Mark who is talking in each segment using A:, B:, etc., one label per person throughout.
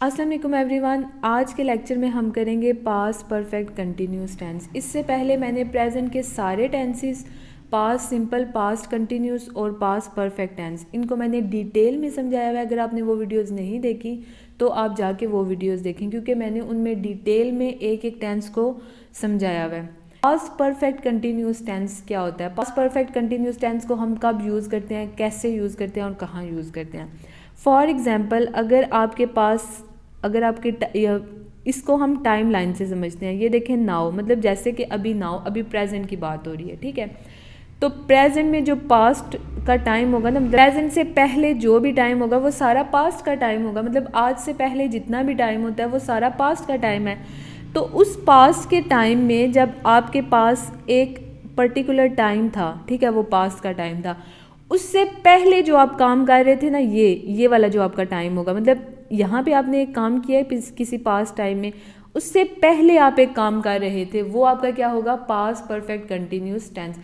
A: अस्सलाम वालेकुम एवरीवन। आज के लेक्चर में हम करेंगे पास्ट परफेक्ट कंटिन्यूस टेंस। इससे पहले मैंने प्रेजेंट के सारे tenses past simple, past continuous और पास्ट परफेक्ट टेंस, इनको मैंने डिटेल में समझाया हुआ है। अगर आपने वो वीडियोस नहीं देखी तो आप जाके वो वीडियोस देखें, क्योंकि मैंने उनमें डिटेल में एक एक टेंस को समझाया हुआ है। पास्ट परफेक्ट कंटिन्यूस टेंस क्या होता है? पास्ट परफेक्ट कंटिन्यूस टेंस को हम कब यूज़ करते हैं, कैसे यूज़ करते हैं और कहाँ यूज़ करते हैं। फॉर एग्ज़ाम्पल, अगर आपके इसको हम टाइम लाइन से समझते हैं। ये देखें, नाउ मतलब जैसे कि अभी, नाउ अभी प्रेजेंट की बात हो रही है, ठीक है। तो प्रेजेंट में जो पास्ट का टाइम होगा ना, प्रेजेंट से पहले जो भी टाइम होगा वो सारा पास्ट का टाइम होगा। मतलब आज से पहले जितना भी टाइम होता है वो सारा पास्ट का टाइम है। तो उस पास्ट के टाइम में जब आपके पास एक पर्टिकुलर टाइम था, ठीक है, वो पास्ट का टाइम था, उससे पहले जो आप काम कर रहे थे ना, ये वाला जो आपका टाइम होगा, मतलब यहाँ पे आपने एक काम किया है किसी पास्ट टाइम में, उससे पहले आप एक काम कर रहे थे, वो आपका क्या होगा? Past perfect continuous tense.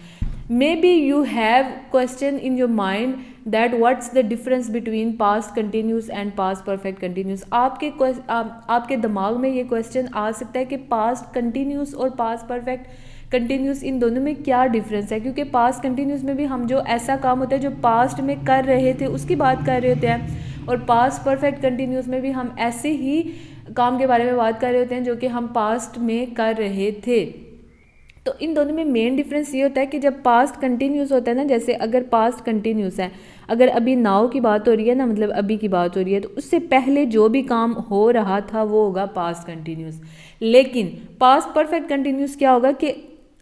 A: Maybe you have question in your mind that what's the difference between past continuous and past perfect continuous. आपके दिमाग में ये क्वेश्चन आ सकता है कि पास्ट कंटिन्यूस और पास्ट परफेक्ट कंटिन्यूस, इन दोनों में क्या डिफरेंस है। क्योंकि पास्ट कंटिन्यूस में भी हम जो ऐसा काम होता है जो पास्ट में कर रहे थे उसकी बात कर रहे होते हैं, और पास्ट परफेक्ट कंटिन्यूस में भी हम ऐसे ही काम के बारे में बात कर रहे होते हैं जो कि हम पास्ट में कर रहे थे। तो इन दोनों में मेन डिफरेंस ये होता है कि जब पास्ट कंटिन्यूस होता है ना, जैसे अगर पास्ट कंटिन्यूस है, अगर अभी नाउ की बात हो रही है ना, मतलब अभी की बात हो रही है, तो उससे पहले जो भी काम हो रहा था वो होगा पास्ट कंटिन्यूस। लेकिन पास्ट परफेक्ट कंटिन्यूस क्या होगा कि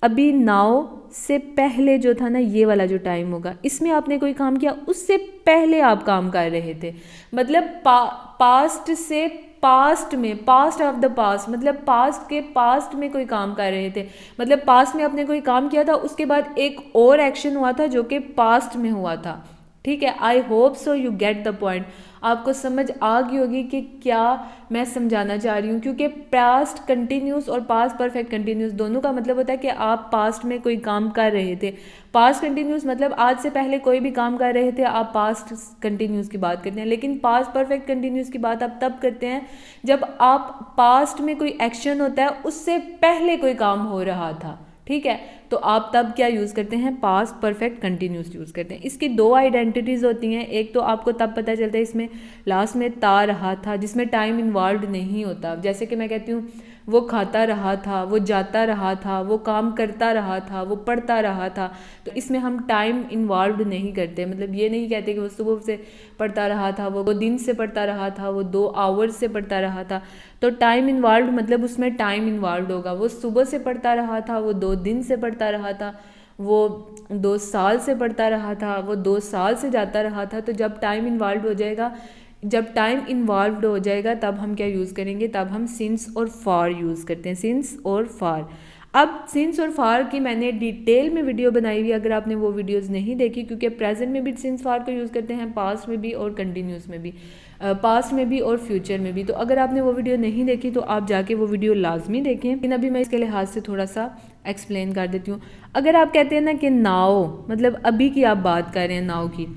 A: अभी नाउ से पहले जो था ना, ये वाला जो टाइम होगा, इसमें आपने कोई काम किया, उससे पहले आप काम कर रहे थे। मतलब पास्ट से पास्ट में, पास्ट ऑफ द पास्ट, मतलब पास्ट के पास्ट में कोई काम कर रहे थे। मतलब पास्ट में आपने कोई काम किया था, उसके बाद एक और एक्शन हुआ था जो कि पास्ट में हुआ था, ठीक है। I hope so you get the point. आपको समझ आ गई होगी कि क्या मैं समझाना चाह रही हूँ, क्योंकि पास्ट कंटिन्यूस और पास्ट परफेक्ट कंटिन्यूस दोनों का मतलब होता है कि आप पास्ट में कोई काम कर रहे थे। पास्ट कंटिन्यूस मतलब आज से पहले कोई भी काम कर रहे थे, आप पास्ट कंटिन्यूस की बात करते हैं। लेकिन पास्ट परफेक्ट कंटिन्यूस की बात आप तब करते हैं जब आप पास्ट में कोई एक्शन होता है उससे पहले कोई काम हो रहा था, ठीक है। तो आप तब क्या यूज़ करते हैं? पास्ट परफेक्ट कंटिन्यूस यूज़ करते हैं। इसकी दो आइडेंटिटीज़ होती हैं। एक तो आपको तब पता चलता है, इसमें लास्ट में ता रहा था, जिसमें टाइम इन्वॉल्व नहीं होता। जैसे कि मैं कहती हूँ वो खाता रहा था, वो जाता रहा था, वो काम करता रहा था, वो पढ़ता रहा था, तो इसमें हम टाइम इन्वॉल्व नहीं करते। मतलब ये नहीं कहते कि वो सुबह से पढ़ता रहा था, वो दिन से पढ़ता रहा था, वो 2 आवर्स से पढ़ता रहा था। तो टाइम इन्वॉल्व मतलब उसमें टाइम इन्वॉल्व होगा। वो सुबह से पढ़ता रहा था, वो 2 दिन से पढ़ता रहा था, वो 2 साल से पढ़ता रहा था, वो 2 साल से जाता रहा था। तो जब टाइम इन्वॉल्व हो जाएगा, जब टाइम इन्वॉल्व हो जाएगा तब हम क्या यूज़ करेंगे? तब हम सिंस और फॉर यूज़ करते हैं, सिंस और फॉर। अब सिंस और फॉर की मैंने डिटेल में वीडियो बनाई हुई, अगर आपने वो वीडियोस नहीं देखी, क्योंकि प्रेजेंट में भी सिंस फॉर को यूज़ करते हैं, पास्ट में भी और कंटिन्यूस में भी, पास्ट में भी और फ्यूचर में भी। तो अगर आपने वो वीडियो नहीं देखी तो आप जाके वो वीडियो लाजमी देखें। लेकिन अभी मैं इसके लिहाज से थोड़ा सा एक्सप्लेन कर देती हूँ। अगर आप कहते हैं ना कि नाउ, मतलब अभी की आप बात कर रहे हैं नाउ की,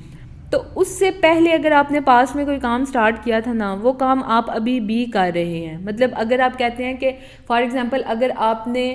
A: तो उससे पहले अगर आपने पास्ट में कोई काम स्टार्ट किया था ना, वो काम आप अभी भी कर रहे हैं। मतलब अगर आप कहते हैं कि फॉर एग्जांपल अगर आपने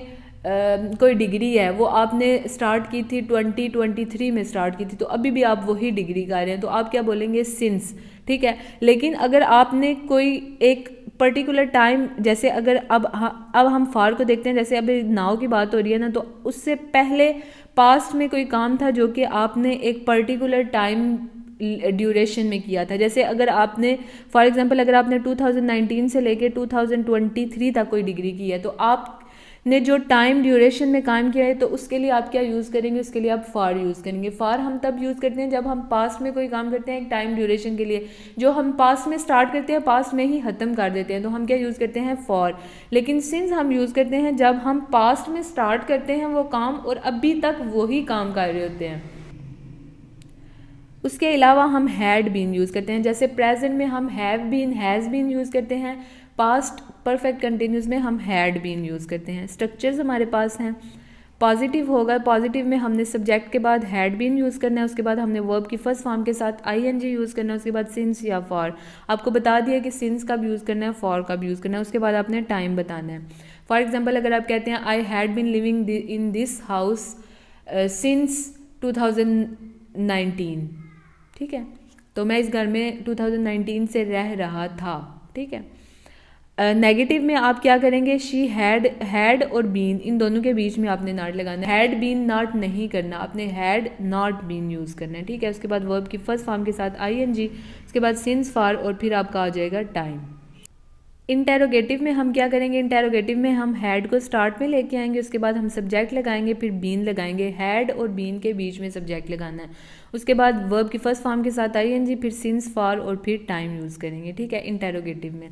A: कोई डिग्री है, वो आपने स्टार्ट की थी 2023 में स्टार्ट की थी, तो अभी भी आप वही डिग्री कर रहे हैं, तो आप क्या बोलेंगे? सिंस, ठीक है। लेकिन अगर आपने कोई एक पर्टिकुलर टाइम, जैसे अगर अब हम फॉर को देखते हैं, जैसे अभी नाउ की बात हो रही है ना, तो उससे पहले पास्ट में कोई काम था जो कि आपने एक पर्टिकुलर टाइम ड्यूरेशन में किया था। जैसे अगर आपने फॉर एग्जांपल अगर आपने 2019 से लेके 2023 तक कोई डिग्री की है, तो आपने जो टाइम ड्यूरेशन में काम किया है, तो उसके लिए आप क्या यूज़ करेंगे? उसके लिए आप फॉर यूज़ करेंगे। फॉर हम तब यूज़ करते हैं जब हम पास्ट में कोई काम करते हैं एक टाइम ड्यूरेशन के लिए, जो हम पास्ट में स्टार्ट करते हैं पास्ट में ही ख़त्म कर देते हैं, तो हम क्या यूज़ करते हैं? फॉर। लेकिन सिंस हम यूज़ करते हैं जब हम पास्ट में स्टार्ट करते हैं वो काम और अभी तक वही काम कर रहे होते हैं। उसके अलावा हम हैड बीन यूज़ करते हैं। जैसे प्रेजेंट में हम have been, has been use करते हैं, पास्ट परफेक्ट कंटिन्यूस में हम हैड बीन यूज़ करते हैं। स्ट्रक्चर्स हमारे पास हैं। पॉजिटिव होगा, पॉजिटिव में हमने सब्जेक्ट के बाद हैड बीन यूज़ करना है, उसके बाद हमने वर्ब की फर्स्ट फॉर्म के साथ आईएनजी यूज़ करना है, उसके बाद सिंस या फॉर। आपको बता दिया कि सिंस कब यूज़ करना है, फॉर कब यूज़ करना है, उसके बाद आपने टाइम बताना है। फॉर एग्जाम्पल अगर आप कहते हैं I had been living in this house since 2019, ठीक है, तो मैं इस घर में 2019 से रह रहा था, ठीक है। नेगेटिव में आप क्या करेंगे, शी हैड और बीन इन दोनों के बीच में आपने नॉट लगाना है, हैड बीन नॉट नहीं करना, आपने हैड नॉट बीन यूज़ करना है, ठीक है। उसके बाद वर्ब की फर्स्ट फॉर्म के साथ आईएनजी, उसके बाद सिंस फॉर और फिर आपका आ जाएगा टाइम। इंटेरोगेटिव में हम क्या करेंगे, इंटेरोगेटिव में हम हैड को स्टार्ट में लेके आएंगे, उसके बाद हम सब्जेक्ट लगाएंगे, फिर बीन लगाएंगे, हैड और बीन के बीच में सब्जेक्ट लगाना है, उसके बाद वर्ब की फर्स्ट फॉर्म के साथ आईएनजी, फिर सिंस फॉर और फिर टाइम यूज़ करेंगे, ठीक है, इंटेरोगेटिव में।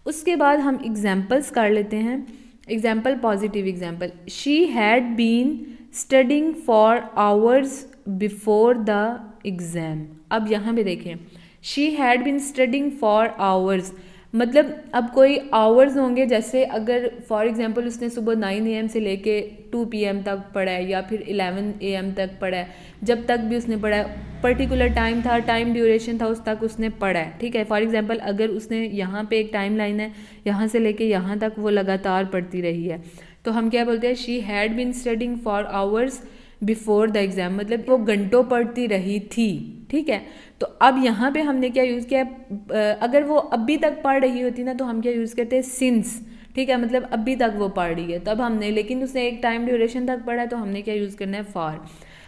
A: उसके बाद हम एग्जाम्पल्स कर लेते हैं। Example, positive example, she had been studying for hours before the exam. अब यहाँ पे देखें, she had been studying for hours, मतलब अब कोई आवर्स होंगे, जैसे अगर फॉर एग्जांपल उसने सुबह 9 AM से लेके 2 PM तक पढ़ा है या फिर 11 AM तक पढ़ा है, जब तक भी उसने पढ़ा है, पर्टिकुलर टाइम था, टाइम ड्यूरेशन था, उस तक उसने पढ़ा है, ठीक है। फॉर एग्जांपल अगर उसने यहाँ पे एक टाइम लाइन है, यहाँ से लेके यहाँ तक वो लगातार पढ़ती रही है, तो हम क्या बोलते हैं, she had been studying for hours before the exam, मतलब वो घंटों पढ़ती रही थी, ठीक है। तो अब यहाँ पे हमने क्या यूज़ किया, अगर वो अभी तक पढ़ रही होती ना तो हम क्या यूज़ करते हैं, सिंस, ठीक है, मतलब अभी तक वो पढ़ रही है तब हमने, लेकिन उसने एक टाइम ड्यूरेशन तक पढ़ा है तो हमने क्या यूज़ करना है, फॉर।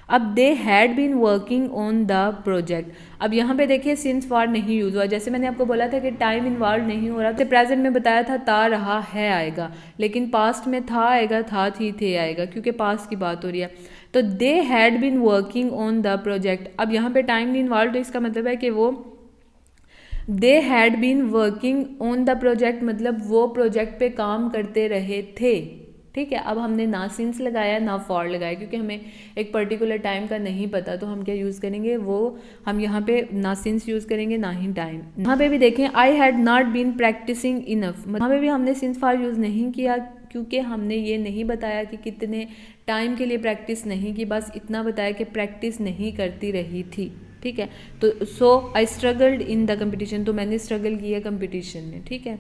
A: अब they had been working on the project, अब यहाँ पे देखिए सिंस फॉर नहीं यूज़ हुआ, जैसे मैंने आपको बोला था कि टाइम इन्वॉल्व नहीं हो रहा, तो प्रेजेंट में बताया था ता रहा है आएगा, लेकिन पास्ट में था आएगा, था थी थे आएगा, क्योंकि पास्ट की बात हो रही है। तो they had been working on the project, अब यहाँ पे टाइम नहीं इन्वॉल्व, तो इसका मतलब है कि वो they had been working on the project, मतलब वो प्रोजेक्ट पे काम करते रहे थे, ठीक है। अब हमने ना सिंस लगाया ना फॉर लगाया, क्योंकि हमें एक पर्टिकुलर टाइम का नहीं पता, तो हम क्या यूज़ करेंगे, वो हम यहाँ पे ना सिंस यूज़ करेंगे ना ही टाइम। यहाँ पे भी देखें, I had not been practising enough, यहाँ पे भी हमने सिंस फॉर यूज़ नहीं किया, क्योंकि हमने ये नहीं बताया कि कितने टाइम के लिए प्रैक्टिस नहीं की, बस इतना बताया कि प्रैक्टिस नहीं करती रही थी, ठीक है। तो so I struggled in the competition, तो मैंने स्ट्रगल किया कंपटीशन में, ठीक है।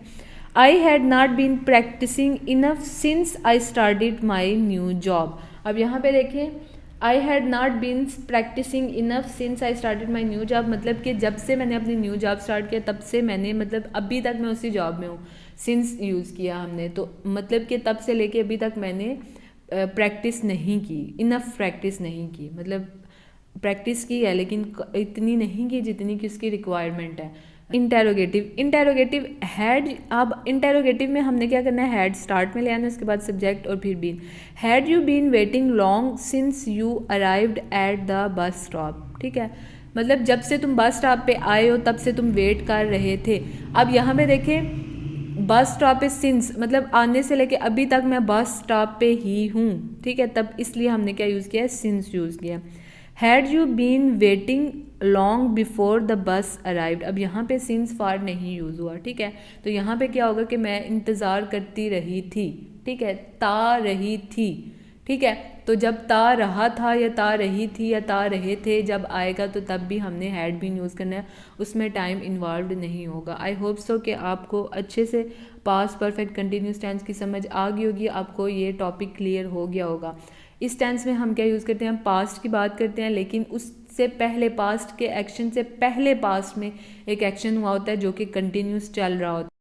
A: I had not been practising enough since I started my new job, अब यहाँ पे देखें, I had not been practising enough since I started my new job, मतलब कि जब से मैंने अपनी न्यू जॉब स्टार्ट किया तब से मैंने, मतलब अभी तक मैं उसी जॉब में हूँ, सिंस यूज़ किया हमने, तो मतलब कि तब से लेके अभी तक मैंने प्रैक्टिस नहीं की, इनफ प्रैक्टिस नहीं की, मतलब प्रैक्टिस की है लेकिन इतनी नहीं की जितनी कि उसकी रिक्वायरमेंट है। इंटेरोगेटिव, इंटेरोगेटिव हैड, अब इंटेरोगेटिव में हमने क्या करना है, हैड स्टार्ट में ले आना, उसके बाद सब्जेक्ट और फिर been. Had you been waiting long since you arrived at the bus stop, ठीक है, मतलब जब से तुम बस स्टॉप पे आए हो तब से तुम वेट कर रहे थे। अब यहाँ पे देखें, बस स्टॉप पे सिंस, मतलब आने से लेके अभी तक मैं बस स्टॉप पे ही हूँ, ठीक है, तब इसलिए हमने क्या यूज़ किया है, सिंस यूज़ किया। Had you been waiting long before the bus arrived, अब यहाँ पे सिंस फॉर नहीं यूज़ हुआ, ठीक है, तो यहाँ पे क्या होगा कि मैं इंतज़ार करती रही थी, ठीक है, ता रही थी, ठीक है। तो जब ता रहा था या ता रही थी या ता रहे थे जब आएगा तो तब भी हमने हैड बीन यूज़ करना है, उसमें टाइम इन्वॉल्व नहीं होगा। आई होप सो कि आपको अच्छे से पास्ट परफेक्ट कंटिन्यूस टेंस की समझ आ गई होगी, आपको ये टॉपिक क्लियर हो गया होगा। इस टेंस में हम क्या यूज़ करते हैं, हम पास्ट की बात करते हैं, लेकिन उससे पहले, पास्ट के एक्शन से पहले पास्ट में एक एक्शन हुआ होता है जो कि कंटिन्यूस चल रहा होता है।